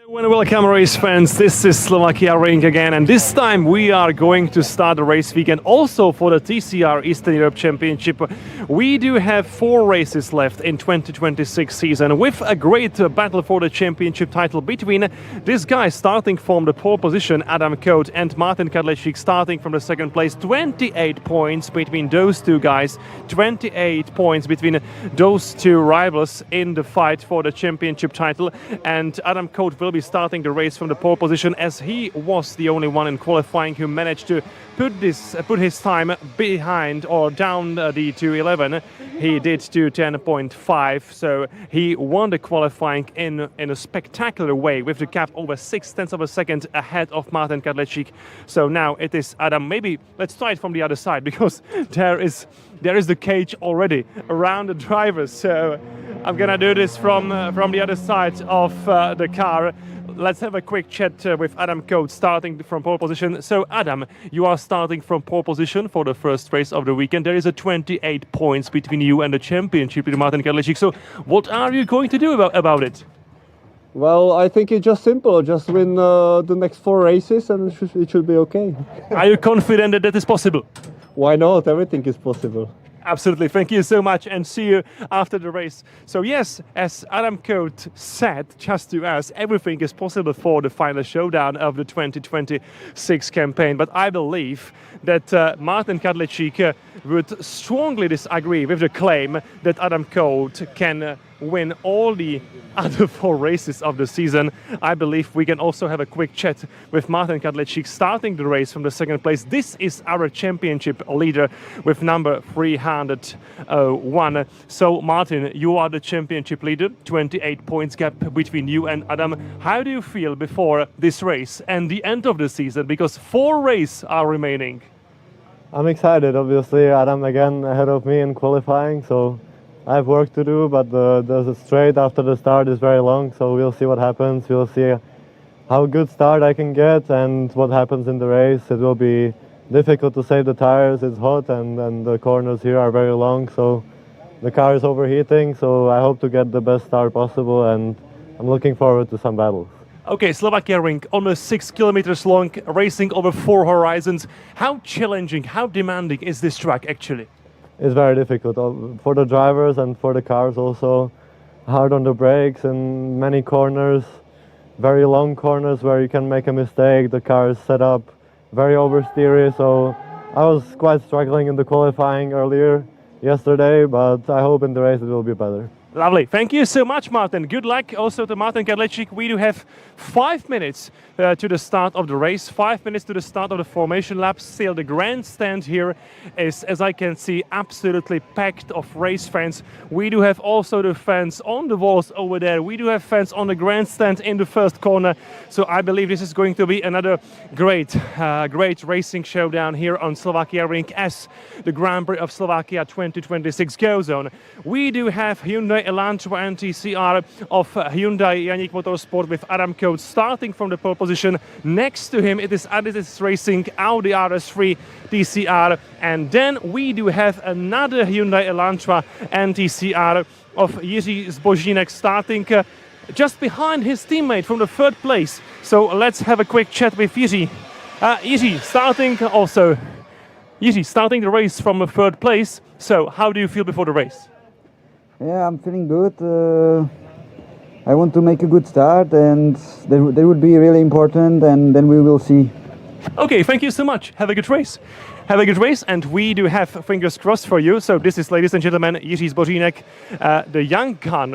And welcome race fans, this is Slovakia Ring again, and this time we are going to start the race weekend also for the TCR Eastern Europe Championship. We do have 4 races left in 2026 season with a great battle for the championship title between this guy starting from the pole position, Adam Kout, and Martin Kadlečík starting from the second place. 28 points between those two guys, 28 points between those two rivals in the fight for the championship title, and Adam Kout will be starting the race from the pole position as he was the only one in qualifying who managed to put his time behind or down the 2:11. He did 2:10.5, so he won the qualifying in a spectacular way with the gap over 0.6 of a second ahead of Martin Kadlečík. So now it is Adam. Maybe let's try it from the other side because there is the cage already around the drivers. So I'm gonna do this from the other side of the car. Let's have a quick chat with Adam Kout starting from pole position. So Adam, you are starting from pole position for the first race of the weekend. There is a 28 points between you and the championship with Martin Kadlečík. So what are you going to do about it? Well, I think it's just simple. Just win the next 4 races and it should be okay. Are you confident that is possible? Why not? Everything is possible. Absolutely. Thank you so much and see you after the race. So yes, as Adam Kout said just to us, everything is possible for the final showdown of the 2026 campaign. But I believe that Martin Kadlečík would strongly disagree with the claim that Adam Kout can win all the other 4 races of the season. I believe we can also have a quick chat with Martin Kadlečík starting the race from the second place. This is our championship leader with number 301. So Martin, you are the championship leader, 28 points gap between you and Adam. How do you feel before this race and the end of the season? Because 4 races are remaining. I'm excited. Obviously, Adam again ahead of me in qualifying, so I have work to do, but the straight after the start is very long, so we'll see what happens. We'll see how good start I can get and what happens in the race. It will be difficult to save the tires. It's hot and the corners here are very long, so the car is overheating, so I hope to get the best start possible, and I'm looking forward to some battles. Okay, Slovakia Ring, almost 6 kilometers long, racing over 4 horizons. How challenging, how demanding is this track actually? It's very difficult for the drivers and for the cars also. Hard on the brakes and many corners, very long corners where you can make a mistake. The car is set up very oversteery, so I was quite struggling in the qualifying earlier yesterday, but I hope in the race it will be better. Lovely. Thank you so much, Martin. Good luck also to Martin Kadlečík. We do have 5 minutes to the start of the race, 5 minutes to the start of the formation lap. Still, the grandstand here is, as I can see, absolutely packed of race fans. We do have also the fans on the walls over there. We do have fans on the grandstand in the first corner. So I believe this is going to be another great racing showdown here on Slovakia Ring as the Grand Prix of Slovakia 2026 goes on. We do have Hyundai Elantra and TCR of Hyundai Janík Motorsport with Adam Kout starting from the pole position. Next to him it is Aditis Racing Audi RS3 TCR, and then we do have another Hyundai Elantra and TCR of Jiří Zbožínek starting just behind his teammate from the 3rd place. So let's have a quick chat with Jiří. Jiří starting the race from the 3rd place. So how do you feel before the race? Yeah, I'm feeling good. I want to make a good start, and they would be really important, and then we will see. Okay, thank you so much. Have a good race. Have a good race, and we do have fingers crossed for you. So this is, ladies and gentlemen, Jiří Zbožínek, the young gun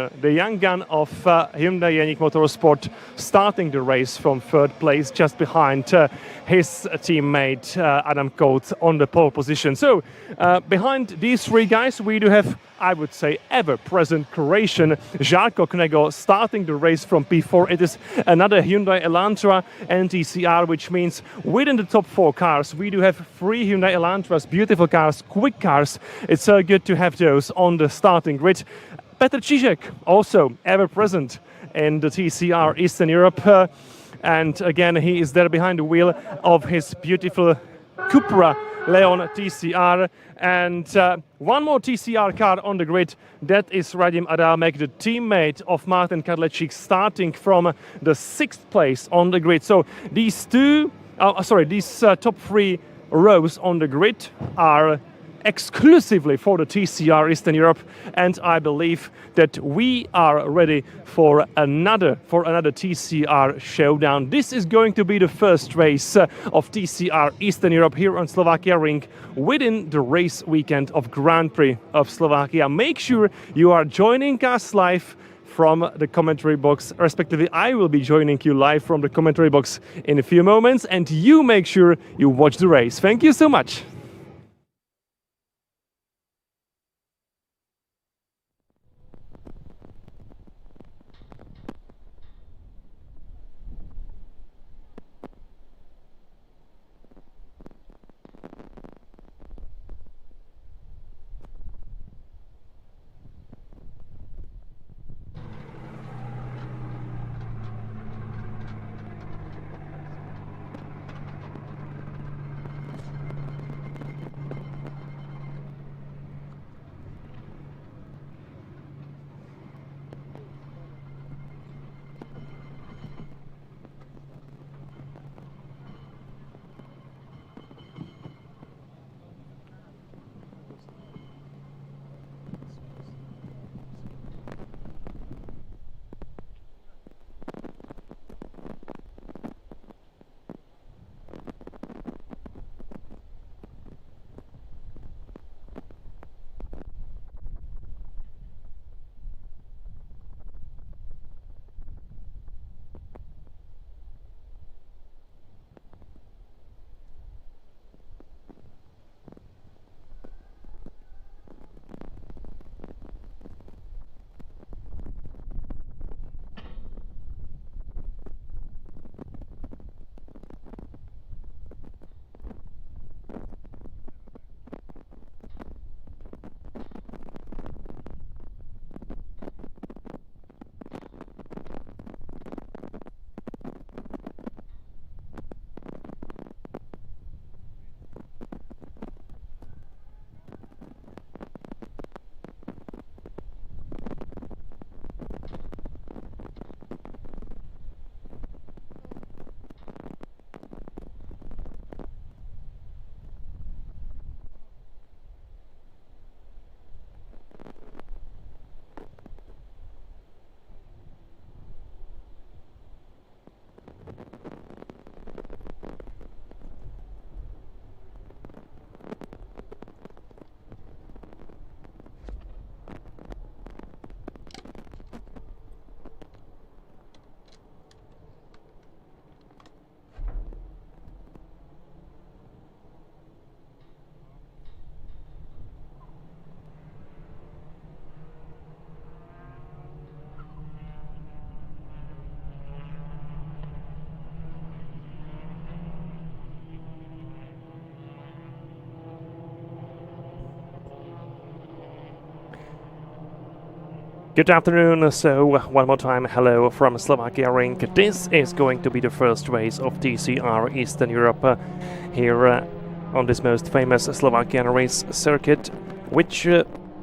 of Hyundai Janík Motorsport, starting the race from 3rd place, just behind his teammate Adam Kout on the pole position. So behind these 3 guys, we do have, I would say, ever-present Croatian Žarko Knego starting the race from P4. It is another Hyundai Elantra and TCR, which means within the top 4 cars, we do have 3 Hyundai Elantras, beautiful cars, quick cars. It's so good to have those on the starting grid. Petr Čížek, also ever-present in the TCR Eastern Europe. And again, he is there behind the wheel of his beautiful Cupra Leon TCR, and one more TCR car on the grid. That is Radim Adamek, the teammate of Martin Kadlečík, starting from the 6th place on the grid. So these top 3 rows on the grid are exclusively for the TCR Eastern Europe, and I believe that we are ready for another TCR showdown. This is going to be the first race of TCR Eastern Europe here on Slovakia Ring within the race weekend of Grand Prix of Slovakia. Make sure you are joining us live from the commentary box. Respectively, I will be joining you live from the commentary box in a few moments, and you make sure you watch the race. Thank you so much. Good afternoon. So one more time, hello from Slovakia Ring. This is going to be the first race of TCR Eastern Europe here on this most famous Slovakian race circuit, which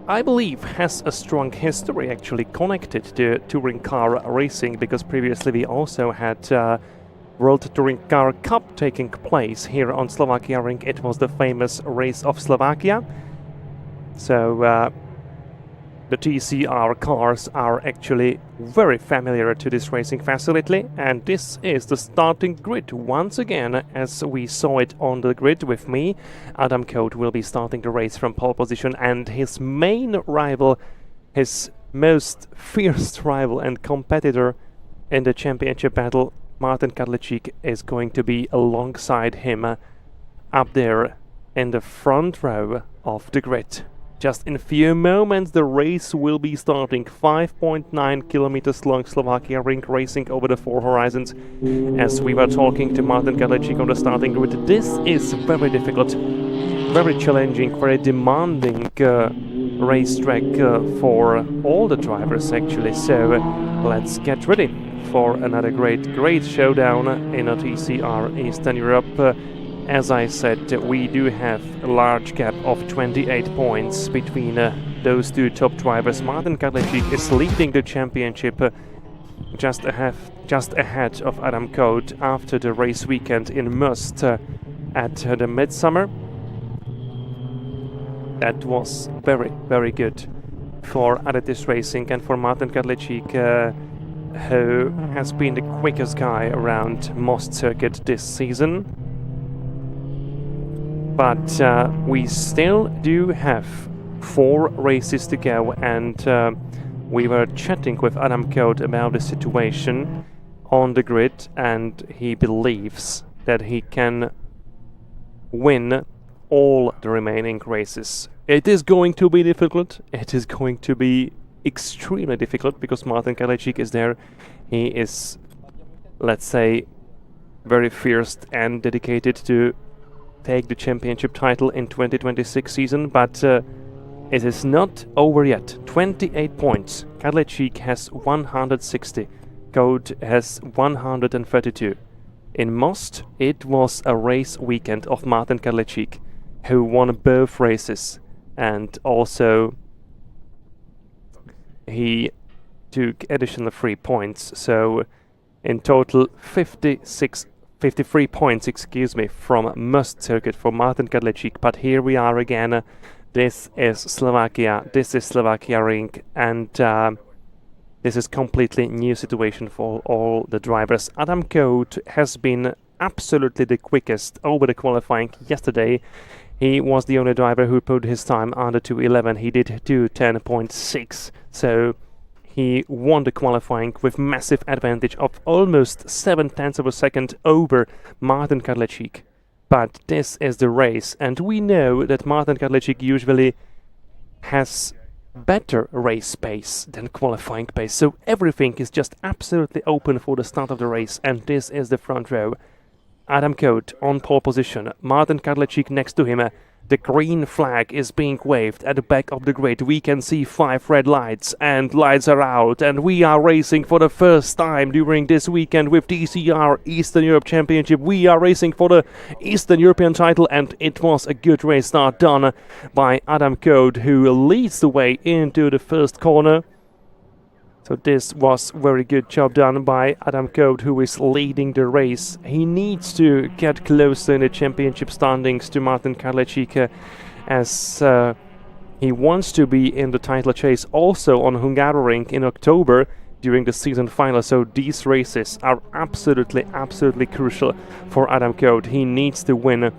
I believe has a strong history actually connected to touring car racing, because previously we also had World Touring Car Cup taking place here on Slovakia Ring. It was the famous race of Slovakia. So the TCR cars are actually very familiar to this racing facility, and this is the starting grid once again, as we saw it on the grid with me. Adam Kout will be starting the race from pole position, and his main rival, his most fierce rival and competitor in the championship battle, Martin Kadlečík, is going to be alongside him up there in the front row of the grid. Just in a few moments the race will be starting. 5.9 kilometers long Slovakia Ring racing over the 4 horizons. As we were talking to Martin Kadlečík on the starting grid, this is very difficult, very challenging, very demanding racetrack for all the drivers actually. So let's get ready for another great showdown in a TCR Eastern Europe. As I said, we do have a large gap of 28 points between those two top drivers. Martin Kadlečík is leading the championship just ahead of Adam Kout after the race weekend in Most at the Midsummer. That was very, very good for Aditis Racing and for Martin Kadlečík, who has been the quickest guy around Most circuit this season. But we still do have 4 races to go, and we were chatting with Adam Kout about the situation on the grid, and he believes that he can win all the remaining races. It is going to be difficult. It is going to be extremely difficult because Martin Kadlečík is there. He is, let's say, very fierce and dedicated to take the championship title in 2026 season, but it is not over yet. 28 points. Kadlečík has 160. Kout has 132. In Most, it was a race weekend of Martin Kadlečík, who won both races, and also he took additional 3 points. So in total 53 points, from Most circuit for Martin Kadlečík. But here we are again. This is Slovakia. This is Slovakia Ring, and this is completely new situation for all the drivers. Adam Kout has been absolutely the quickest over the qualifying yesterday. He was the only driver who put his time under 2:11. He did 2:10.6. So he won the qualifying with massive advantage of almost 0.7 of a second over Martin Kadlečík. But this is the race, and we know that Martin Kadlečík usually has better race pace than qualifying pace. So everything is just absolutely open for the start of the race, and this is the front row. Adam Kout on pole position, Martin Kadlečík next to him. The green flag is being waved at the back of the grid. We can see 5 red lights, and lights are out, and we are racing for the first time during this weekend with TCR Eastern Europe Championship. We are racing for the Eastern European title, and it was a good race start done by Adam Kout, who leads the way into the first corner. So this was very good job done by Adam Kout, who is leading the race. He needs to get closer in the championship standings to Martin Kadlečík, as he wants to be in the title chase also on Hungaroring in October during the season final. So these races are absolutely crucial for Adam Kout. He needs to win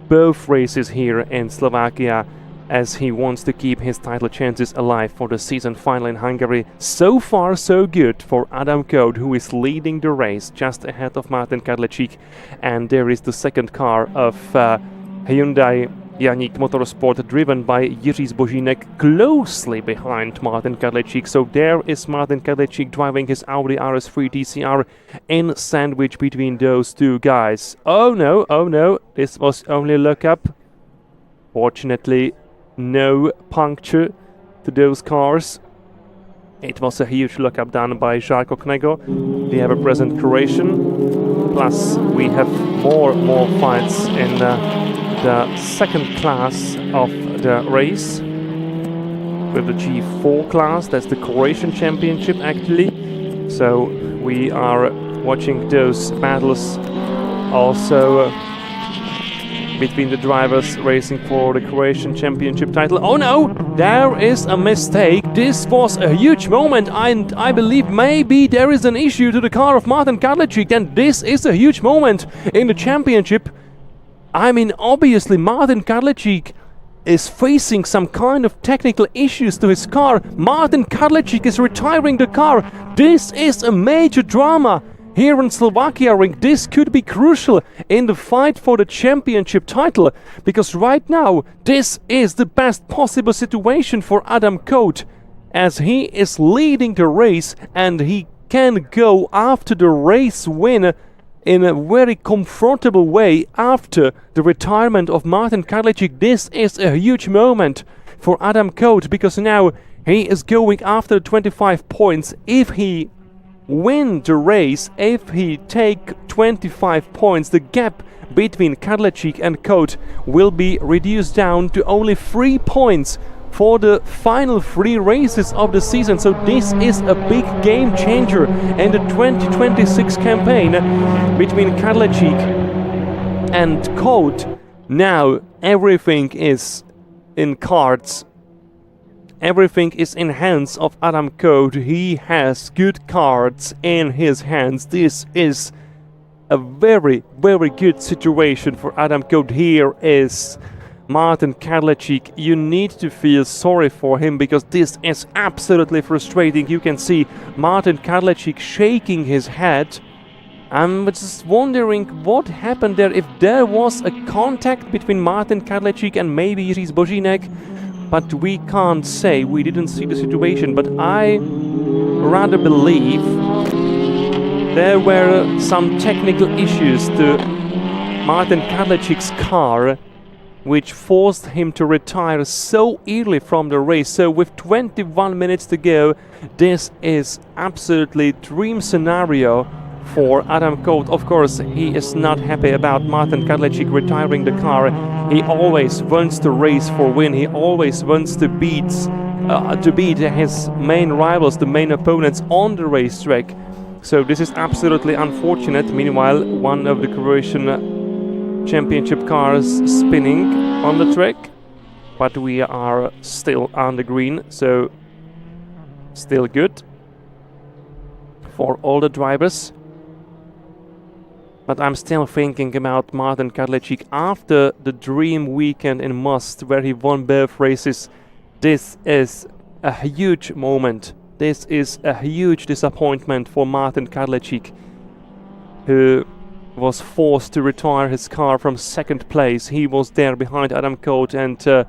both races here in Slovakia, as he wants to keep his title chances alive for the season final in Hungary. So far, so good for Adam Kout, who is leading the race just ahead of Martin Kadlečík. And there is the second car of Hyundai Janík Motorsport, driven by Jiří Zbožínek, closely behind Martin Kadlečík. So there is Martin Kadlečík driving his Audi RS3 TCR in sandwich between those two guys. Oh no, this was only a look-up. Fortunately, no puncture to those cars. It was a huge look-up done by Žarko Knego, the ever-present Croatian. Plus, we have more fights in the second class of the race with the G4 class. That's the Croatian Championship, actually. So we are watching those battles also between the drivers racing for the Croatian Championship title. Oh no, there is a mistake. This was a huge moment, and I believe maybe there is an issue to the car of Martin Kadlečík, and this is a huge moment in the championship. I mean, obviously Martin Kadlečík is facing some kind of technical issues to his car. Martin Kadlečík is retiring the car. This is a major drama here in Slovakia Ring. This could be crucial in the fight for the championship title, because right now this is the best possible situation for Adam Kout, as he is leading the race and he can go after the race win in a very comfortable way after the retirement of Martin Kadlečík. This is a huge moment for Adam Kout, because now he is going after 25 points. If he win the race, if he take 25 points, the gap between Kadlečík and Kout will be reduced down to only 3 points for the final 3 races of the season. So this is a big game changer in the 2026 campaign between Kadlečík and Kout. Now everything is in cards. Everything is in hands of Adam Kout. He has good cards in his hands. This is a very, very good situation for Adam Kout. Here is Martin Kadlečík. You need to feel sorry for him because this is absolutely frustrating. You can see Martin Kadlečík shaking his head. I'm just wondering what happened there, if there was a contact between Martin Kadlečík and maybe Jiří Zbožínek. But we can't say, we didn't see the situation, but I rather believe there were some technical issues to Martin Kadlečík's car which forced him to retire so early from the race. So with 21 minutes to go, this is absolutely dream scenario for Adam Kout. Of course, he is not happy about Martin Kadlečík retiring the car. He always wants to race for win. He always wants to beat his main rivals, the main opponents on the racetrack. So this is absolutely unfortunate. Meanwhile, one of the Croatian championship cars spinning on the track, but we are still on the green, so still good for all the drivers. But I'm still thinking about Martin Kadlečík after the dream weekend in Most, where he won both races. This is a huge moment. This is a huge disappointment for Martin Kadlečík, who was forced to retire his car from second place. He was there behind Adam Kout, and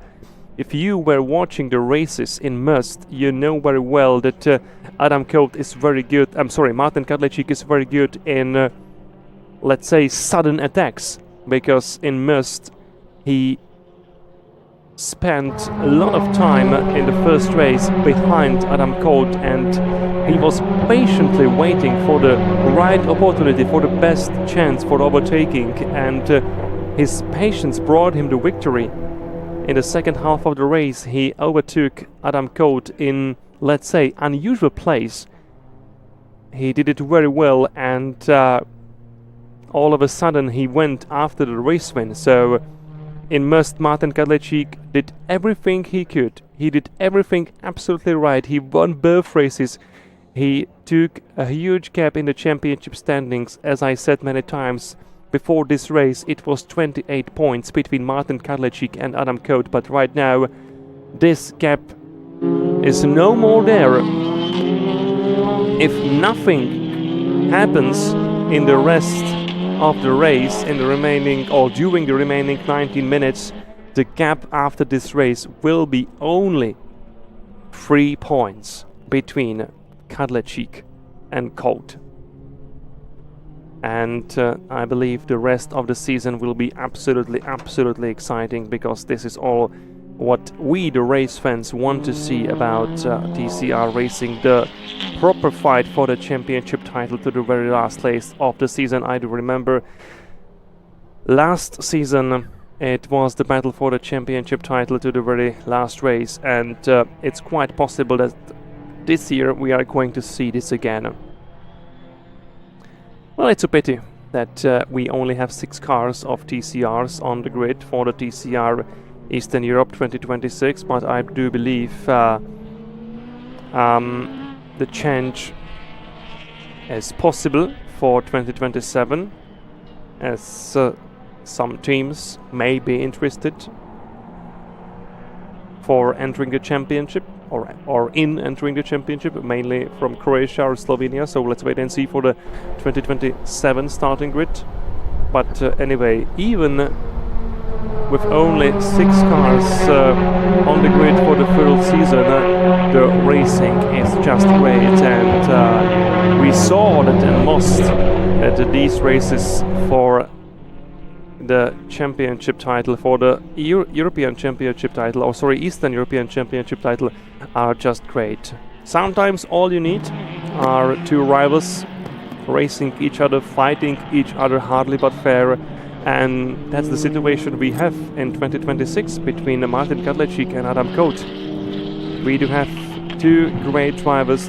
if you were watching the races in Most, you know very well that Adam Kout is very good. Martin Kadlečík is very good in let's say sudden attacks, because in Most he spent a lot of time in the first race behind Adam Kout, and he was patiently waiting for the right opportunity, for the best chance for overtaking, and his patience brought him the victory. In the second half of the race he overtook Adam Kout in, let's say, unusual place. He did it very well, and all of a sudden he went after the race win. So in Most, Martin Kadlečík did everything he could. He did everything absolutely right. He won both races. He took a huge gap in the championship standings. As I said many times before this race, it was 28 points between Martin Kadlečík and Adam Kout, but right now this gap is no more there. If nothing happens in the rest of the race, in the remaining or during the remaining 19 minutes, the gap after this race will be only 3 points between Kadlečík and Kout. And I believe the rest of the season will be absolutely exciting, because this is all what we, the race fans, want to see about TCR Racing, the proper fight for the championship title to the very last race of the season. I do remember last season it was the battle for the championship title to the very last race, and it's quite possible that this year we are going to see this again. Well, it's a pity that we only have 6 cars of TCRs on the grid for the TCR Eastern Europe 2026, but I do believe the change is possible for 2027, as some teams may be interested for entering the championship, or in entering the championship, mainly from Croatia or Slovenia. So let's wait and see for the 2027 starting grid. But anyway, even with only 6 cars on the grid for the full season, the racing is just great, and we saw that in Most that these races for the championship title, for the European Championship title, or sorry, Eastern European Championship title, are just great. Sometimes all you need are two rivals racing each other, fighting each other hardly but fair. And that's the situation we have in 2026 between Martin Kadlečík and Adam Kout. We do have two great drivers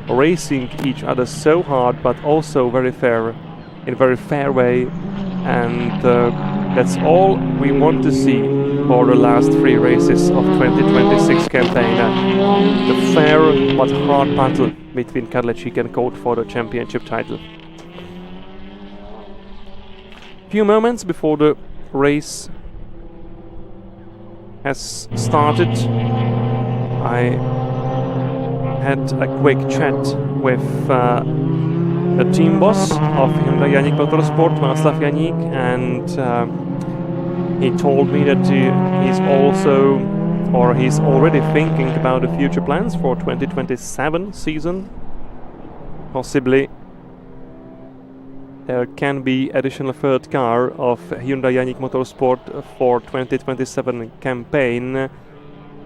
racing each other so hard, but also very fair, in a very fair way. And that's all we want to see for the last three races of 2026 campaign. The fair but hard battle between Kadlečík and Kout for the championship title. Few moments before the race has started, I had a quick chat with the team boss of Hyundai Janík Motorsport, Václav Janík, and he told me that he's already thinking about the future plans for 2027 season. Possibly there can be additional third car of Hyundai Janík Motorsport for 2027 campaign,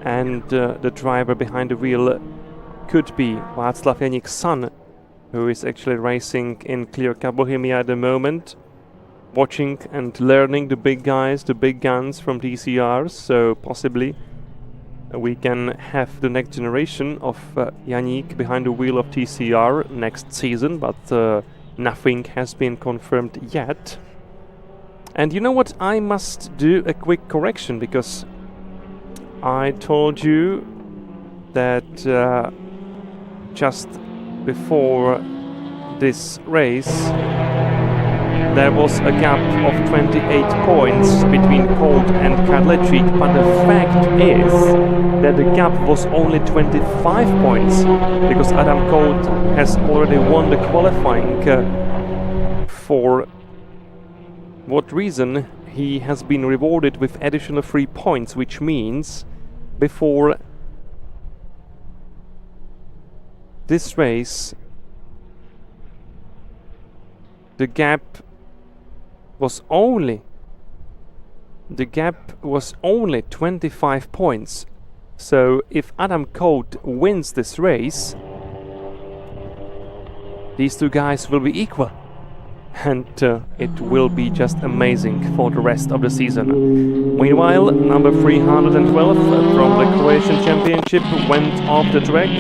and the driver behind the wheel could be Václav Janík's son, who is actually racing in Clear Cup Bohemia at the moment, watching and learning the big guys, the big guns from TCR. So possibly we can have the next generation of Janík behind the wheel of TCR next season, but nothing has been confirmed yet. And you know what? I must do a quick correction, because I told you that just before this race there was a gap of 28 points between Kout and Kadlečík, but the fact is that the gap was only 25 points, because Adam Kout has already won the qualifying. For what reason? He has been rewarded with additional 3 points, which means before this race the gap was only 25 points. So if Adam Kout wins this race, these two guys will be equal, and it will be just amazing for the rest of the season. Meanwhile, number 312 from the Croatian Championship went off the track,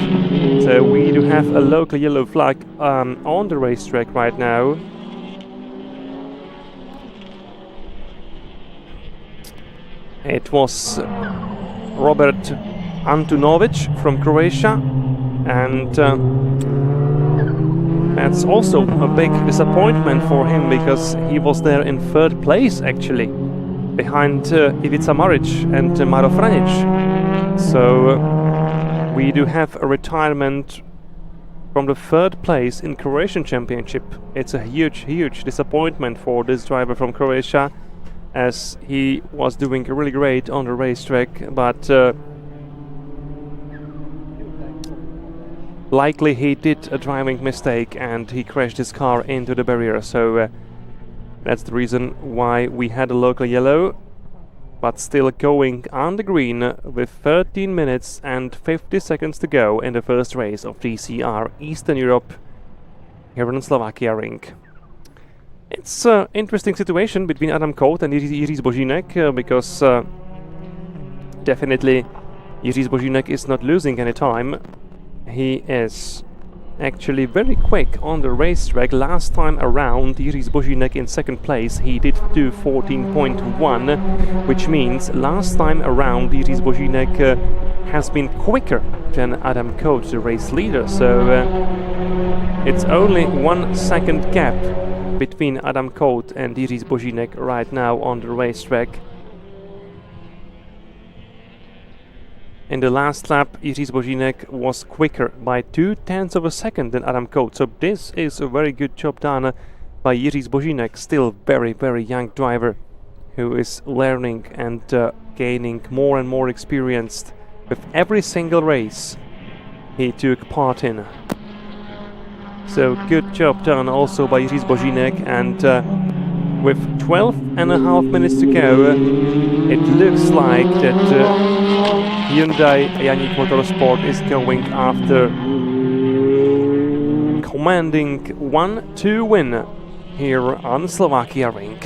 so we do have a local yellow flag on the racetrack right now. It was Robert Antunovic from Croatia, and that's also a big disappointment for him, because he was there in third place actually, behind Ivica Maric and Maro Franic. So we do have a retirement from the third place in Croatian Championship. It's a huge disappointment for this driver from Croatia, as he was doing really great on the racetrack, but likely he did a driving mistake and he crashed his car into the barrier. So that's the reason why we had a local yellow, but still going on the green with 13 minutes and 50 seconds to go in the first race of TCR Eastern Europe here in Slovakia Ring. It's an interesting situation between Adam Kout and Jiří Zbožínek, because definitely Jiří Zbožínek is not losing any time. He is actually very quick on the racetrack. Last time around, Jiří Zbožínek in second place, he did do 14.1, which means last time around Jiří Zbožínek has been quicker than Adam Kout, the race leader. So it's only 1 second gap between Adam Kout and Jiří Zbožínek right now on the racetrack. In the last lap, Jiří Zbožínek was quicker by 0.2 of a second than Adam Kout. So this is a very good job done by Jiří Zbožínek, still very young driver who is learning and gaining more and more experience with every single race he took part in. So good job done also by Jiří Zbožínek, and with 12.5 minutes to go, it looks like that Hyundai Janík Motorsport is going after commanding 1-2 win here on Slovakia Ring.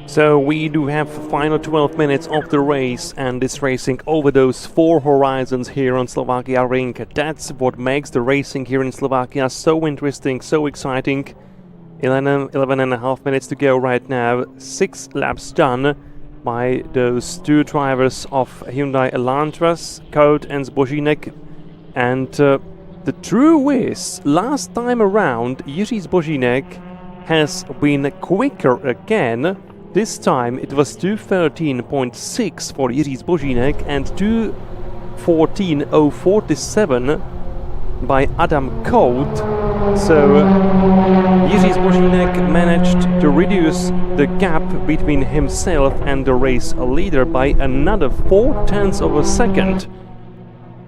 So we do have the final 12 minutes of the race, and this racing over those 4 horizons here on Slovakia Ring. That's what makes the racing here in Slovakia so interesting, so exciting. 11 and a half minutes to go right now. 6 laps done by those 2 drivers of Hyundai Elantras, Kout and Zbožínek. And the true is, last time around, Jiří Zbožínek has been quicker again. This time it was 2:13.6 for Jiří Zbožínek and 2:14.047 by Adam Kout. So Jiří Zbožínek managed to reduce the gap between himself and the race leader by another 0.4 of a second.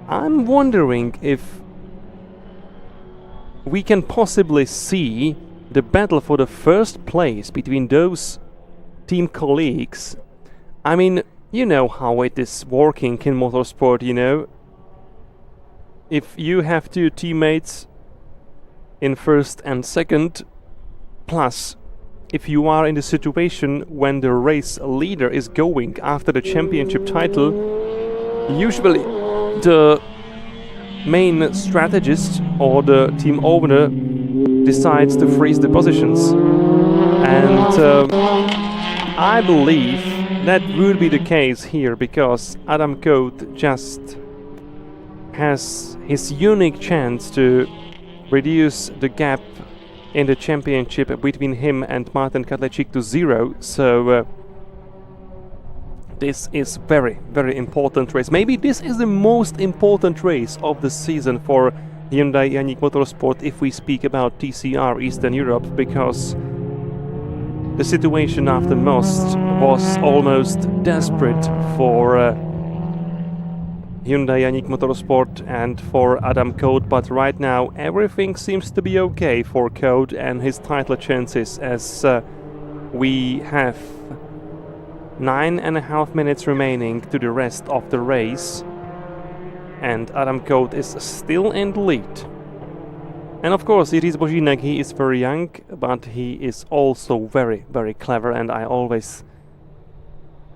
I'm wondering if we can possibly see the battle for the first place between those team colleagues. I mean, you know how it is working in motorsport, you know. If you have 2 teammates in first and second, plus if you are in the situation when the race leader is going after the championship title, usually the main strategist or the team owner decides to freeze the positions. And I believe that would be the case here, because Adam Kout just has his unique chance to reduce the gap in the championship between him and Martin Kadlečík to 0. So this is very, very important race. Maybe this is the most important race of the season for Hyundai Ioniq Motorsport if we speak about TCR Eastern Europe, because the situation after Most was almost desperate for Hyundai Ioniq Motorsport and for Adam Kout, but right now everything seems to be okay for Kout and his title chances, as we have 9.5 minutes remaining to the rest of the race, and Adam Kout is still in the lead. And of course, Jiří Zbožínek, he is very young, but he is also very, very clever, and I always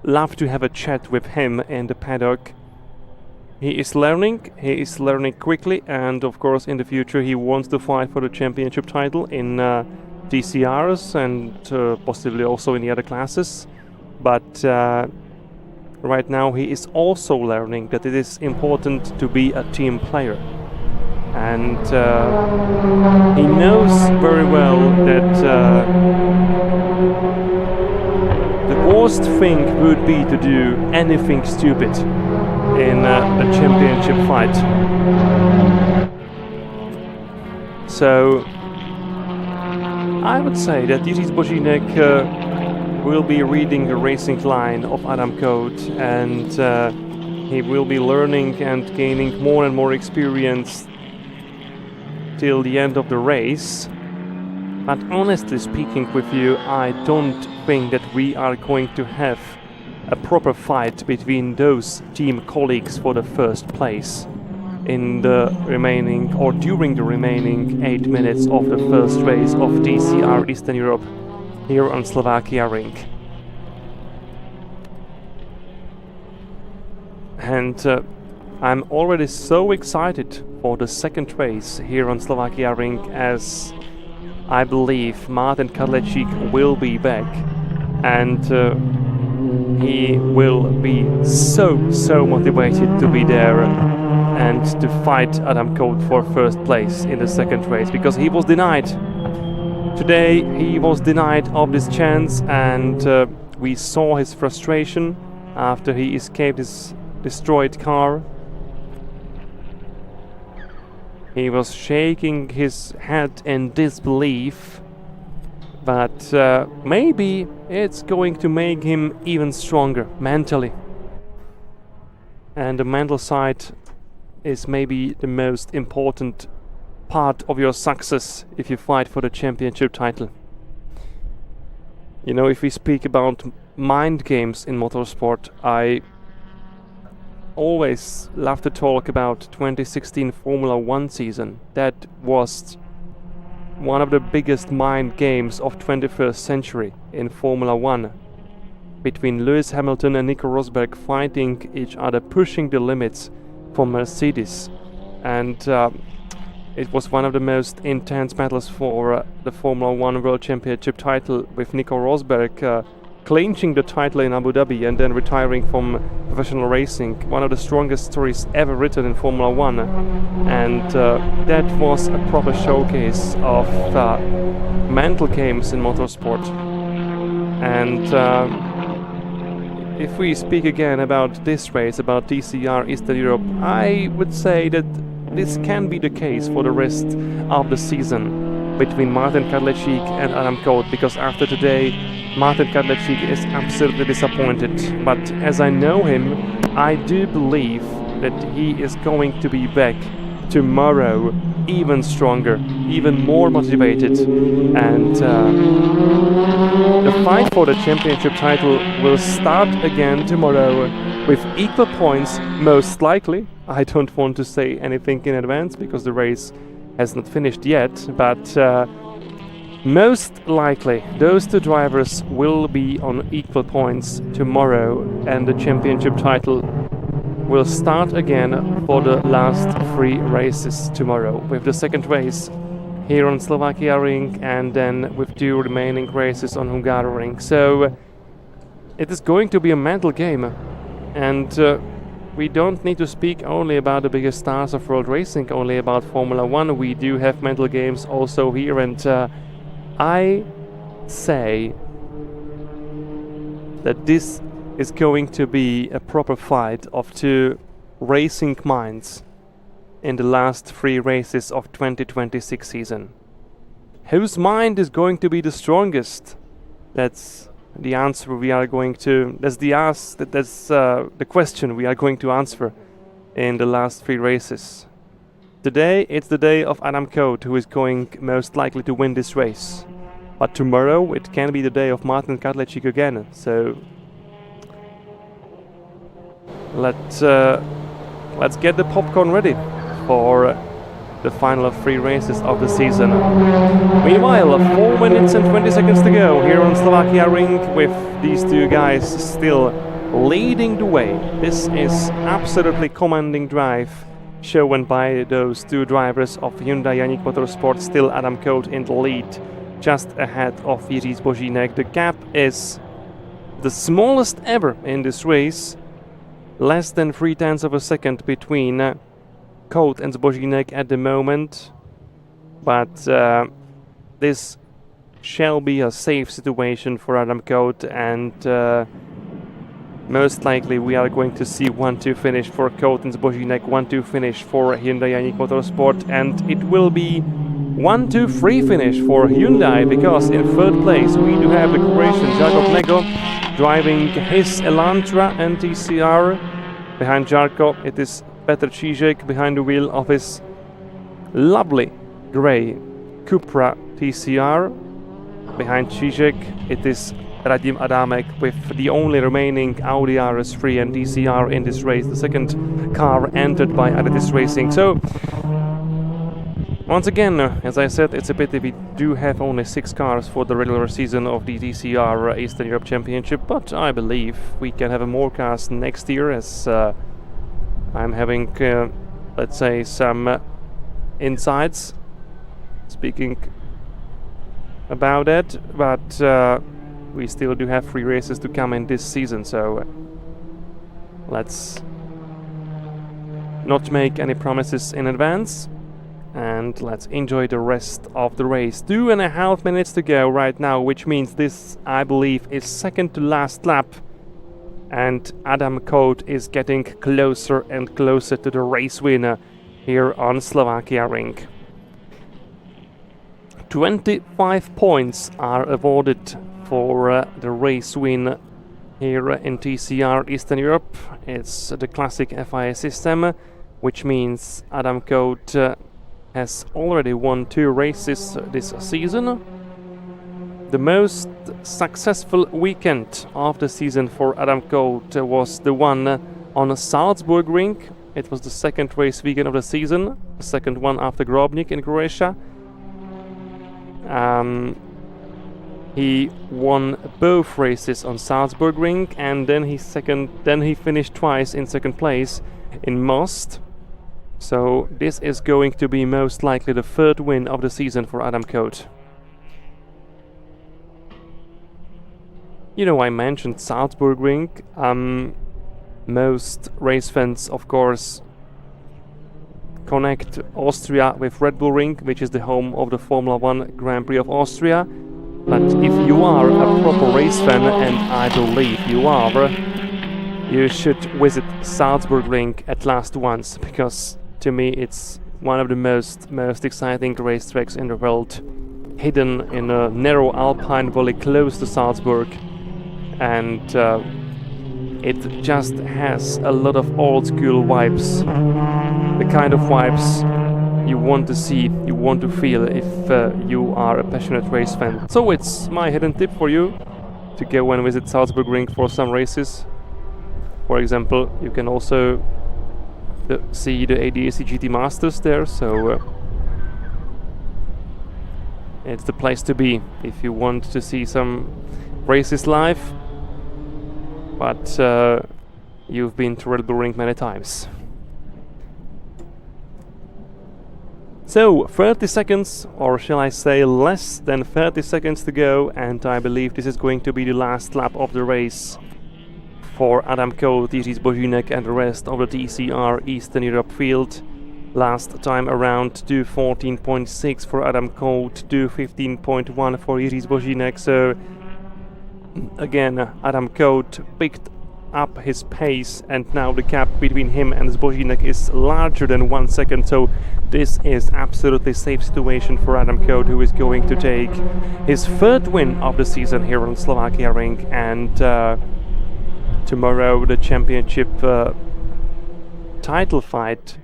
love to have a chat with him in the paddock. He is learning quickly, and of course in the future he wants to fight for the championship title in TCRs and possibly also in the other classes. But right now he is also learning that it is important to be a team player. And he knows very well that the worst thing would be to do anything stupid in a championship fight. So I would say that Jiří Zbožínek will be reading the racing line of Adam Kout, and he will be learning and gaining more and more experience till the end of the race. But honestly speaking with you, I don't think that we are going to have a proper fight between those team colleagues for the first place in the remaining or during the remaining 8 minutes of the first race of TCR Eastern Europe here on Slovakia Ring. And I'm already so excited for the second race here on Slovakia Ring, as I believe Martin Kadlečík will be back, and he will be so motivated to be there and to fight Adam Kout for first place in the second race, because he was denied. Today he was denied of this chance, and we saw his frustration after he escaped his destroyed car. He was shaking his head in disbelief, but maybe it's going to make him even stronger mentally. And the mental side is maybe the most important part of your success if you fight for the championship title. You know, if we speak about mind games in motorsport, I always love to talk about 2016 Formula 1 season. That was one of the biggest mind games of 21st century in Formula 1, between Lewis Hamilton and Nico Rosberg fighting each other, pushing the limits for Mercedes. And it was one of the most intense battles for the Formula 1 World Championship title, with Nico Rosberg clinching the title in Abu Dhabi and then retiring from professional racing. One of the strongest stories ever written in Formula 1. And that was a proper showcase of mental games in motorsport. And if we speak again about this race, about TCR Eastern Europe, I would say that this can be the case for the rest of the season between Martin Kadlečík and Adam Kout, because after today Martin Kadlečík is absolutely disappointed. But as I know him, I do believe that he is going to be back tomorrow even stronger, even more motivated, and the fight for the championship title will start again tomorrow with equal points, most likely. I don't want to say anything in advance because the race has not finished yet, but most likely those two drivers will be on equal points tomorrow, and the championship title will start again for the last 3 races tomorrow, with the second race here on Slovakia Ring and then with 2 remaining races on Hungary Ring. So it is going to be a mental game, and we don't need to speak only about the biggest stars of world racing, only about Formula 1. We do have mental games also here, and I say that this is going to be a proper fight of 2 racing minds in the last 3 races of 2026 season. Whose mind is going to be the strongest? That's the answer we are going to. That's the question we are going to answer in the last 3 races. Today it's the day of Adam Kout, who is going most likely to win this race. But tomorrow it can be the day of Martin Kadlečík again. So let's get the popcorn ready for the final of 3 races of the season. Meanwhile, 4 minutes and 20 seconds to go here on Slovakia Ring, with these 2 guys still leading the way. This is absolutely commanding drive shown by those 2 drivers of Hyundai Ioniq Motorsport. Still Adam Kout in the lead, just ahead of Jiří Zbožínek. The gap is the smallest ever in this race, less than 0.3 of a second between Kout and Zbožínek at the moment, but this shall be a safe situation for Adam Kout, and most likely we are going to see 1-2 finish for Kout and Zbožínek, 1-2 finish for Hyundai Ioniq Motorsport, and it will be 1-2-3 finish for Hyundai, because in 3rd place we do have the Croatian Jarko Nego driving his Elantra and TCR. Behind Jarko it is Petr Čížek behind the wheel of his lovely grey Cupra TCR. Behind Čížek it is Radim Adamek with the only remaining Audi RS3 and TCR in this race, the second car entered by Aditis Racing. So once again, as I said, it's a pity we do have only 6 cars for the regular season of the TCR Eastern Europe Championship, but I believe we can have more cars next year, as I'm having, let's say, some insights speaking about it, but we still do have 3 races to come in this season, so let's not make any promises in advance, and let's enjoy the rest of the race. 2.5 minutes to go right now, which means this, I believe, is second to last lap. And Adam Kout is getting closer and closer to the race winner. here on Slovakia Ring. 25 points are awarded for the race win here in TCR Eastern Europe. It's the classic FIA system, which means Adam Kout has already won 2 races this season. The most successful weekend of the season for Adam Kout was the one on Salzburg Ring. It was the second race weekend of the season, the second one after Grobnik in Croatia. He won both races on Salzburg Ring, and then he finished twice in second place in Most. So this is going to be most likely the third win of the season for Adam Kout. You know, I mentioned Salzburg Ring. Most race fans, of course, connect Austria with Red Bull Ring, which is the home of the Formula 1 Grand Prix of Austria. But if you are a proper race fan, and I believe you are, you should visit Salzburg Ring at least once, because to me it's one of the most exciting racetracks in the world, hidden in a narrow alpine valley close to Salzburg, and it just has a lot of old school vibes, the kind of vibes you want to see, you want to feel if you are a passionate race fan. So it's my hidden tip for you to go and visit Salzburg Ring for some races. For example, you can also see the ADAC GT Masters there, so it's the place to be if you want to see some races live, but you've been to Red Bull Ring many times. So 30 seconds, or shall I say less than 30 seconds to go, and I believe this is going to be the last lap of the race for Adam Kout, Jiří Zbožínek and the rest of the TCR Eastern Europe field. Last time around, do 14.6 for Adam Kout, do 15.1 for Jiří Zbožínek. So again, Adam Kout picked up his pace, and now the gap between him and Zbožínek is larger than 1 second. So this is absolutely safe situation for Adam Kout, who is going to take his third win of the season here on Slovakia Ring, and tomorrow the championship title fight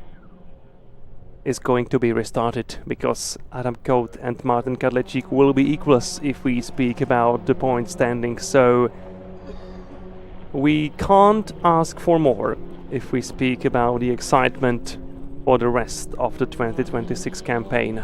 is going to be restarted, because Adam Kout and Martin Kadlečík will be equals if we speak about the point standing. So we can't ask for more if we speak about the excitement for the rest of the 2026 campaign.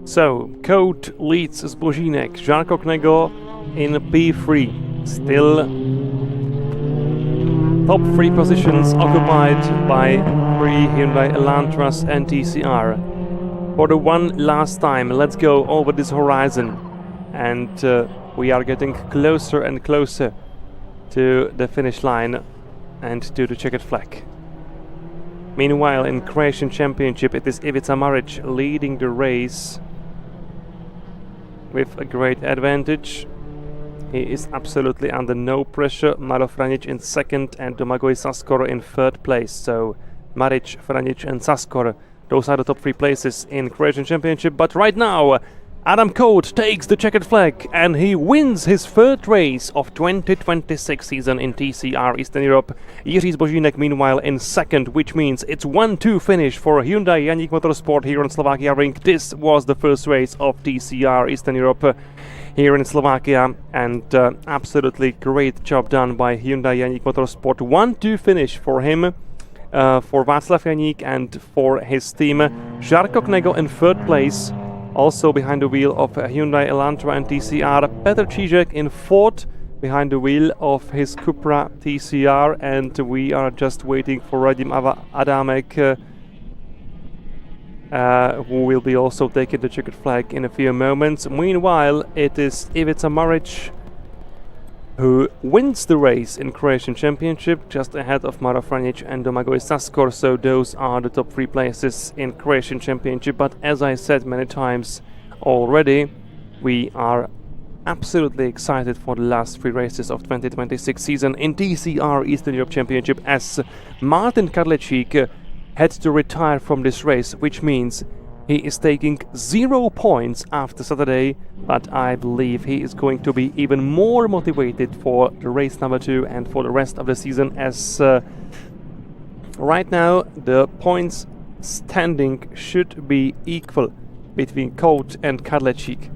So, Kout leads Zbožínek, Žarko Knego in P3. Still top 3 positions occupied by 3 Hyundai Elantras and TCR. For the one last time, let's go over this horizon, and we are getting closer and closer to the finish line and to the checkered flag. Meanwhile, in Croatian Championship, it is Ivica Maric leading the race with a great advantage. He is absolutely under no pressure. Maro Franic in second and Domagoj Saskor in third place. So Maric, Franic and Saskor, those are the top 3 places in Croatian Championship. But right now, Adam Kout takes the checkered flag and he wins his third race of 2026 season in TCR Eastern Europe. Jiří Zbožínek meanwhile in second, which means it's 1-2 finish for Hyundai Janík Motorsport here on Slovakia Ring. This was the first race of TCR Eastern Europe here in Slovakia, and absolutely great job done by Hyundai Janík Motorsport. 1-2 finish for him, for Václav Janík and for his team. Žarko Knego in third place, also behind the wheel of Hyundai Elantra and TCR. Petr Čížek in fourth behind the wheel of his Cupra TCR, and we are just waiting for Radim Adamek, who will be also taking the checkered flag in a few moments. Meanwhile, it is Ivica Maric who wins the race in Croatian Championship, just ahead of Maro Franic and Domagoj Saskor. So those are the top 3 places in Croatian Championship. But as I said many times already, we are absolutely excited for the last 3 races of 2026 season in TCR Eastern Europe Championship, as Martin Kadlečík had to retire from this race, which means he is taking 0 points after Saturday, but I believe he is going to be even more motivated for the race number 2 and for the rest of the season, as right now the points standing should be equal between Kout and Kadlečík.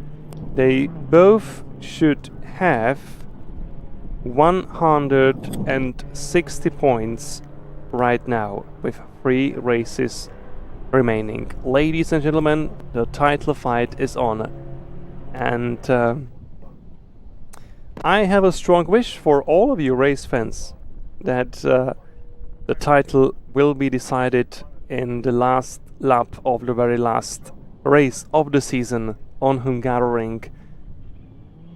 They both should have 160 points right now, with 3 races remaining. Ladies and gentlemen, the title fight is on, and I have a strong wish for all of you race fans that the title will be decided in the last lap of the very last race of the season on Hungaroring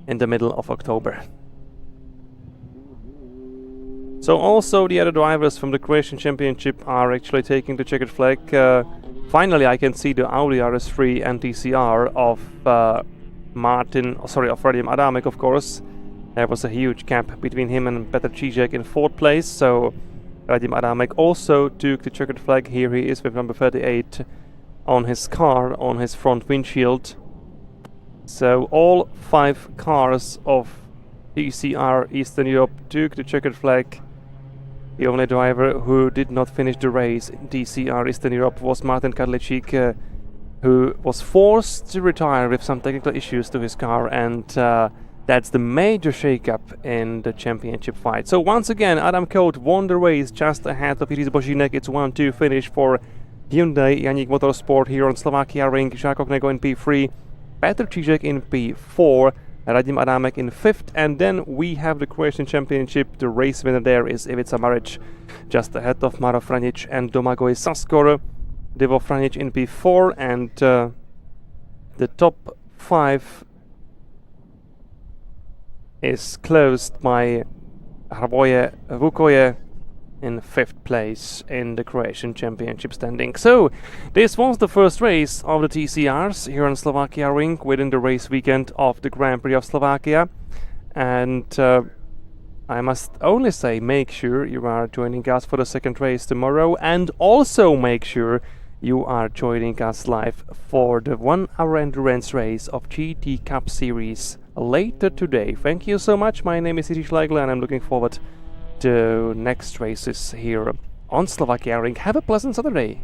in the middle of October. So also the other drivers from the Croatian Championship are actually taking the checkered flag. Finally, I can see the Audi RS3 and TCR of Radim Adamek, of course. There was a huge gap between him and Petr Čížek in 4th place, so Radim Adamek also took the checkered flag. Here he is with number 38 on his car, on his front windshield. So all 5 cars of TCR Eastern Europe took the checkered flag. The only driver who did not finish the race in TCR Eastern Europe was Martin Kadlečík, who was forced to retire with some technical issues to his car, and that's the major shake-up in the championship fight. So once again, Adam Kout won the race just ahead of Jiří Zbožínek. It's 1-2 finish for Hyundai Janík Motorsport here on Slovakia Ring. Žáko Knego in P3, Petr Čížek in P4, Radim Adamek in 5th, and then we have the Croatian Championship. The race winner there is Ivica Maric, just ahead of Maro Franic and Domagoj Saskor. Divo Franic in P4, and the top 5 is closed by Hrvoje Vukoje in 5th place in the Croatian Championship standing. So this was the first race of the TCRs here on Slovakia Ring within the race weekend of the Grand Prix of Slovakia, and I must only say, make sure you are joining us for the second race tomorrow, and also make sure you are joining us live for the 1-hour endurance race of GT Cup Series later today. Thank you so much. My name is Jiří Schlegel, and I'm looking forward to next races here on Slovakia Ring. Have a pleasant Saturday.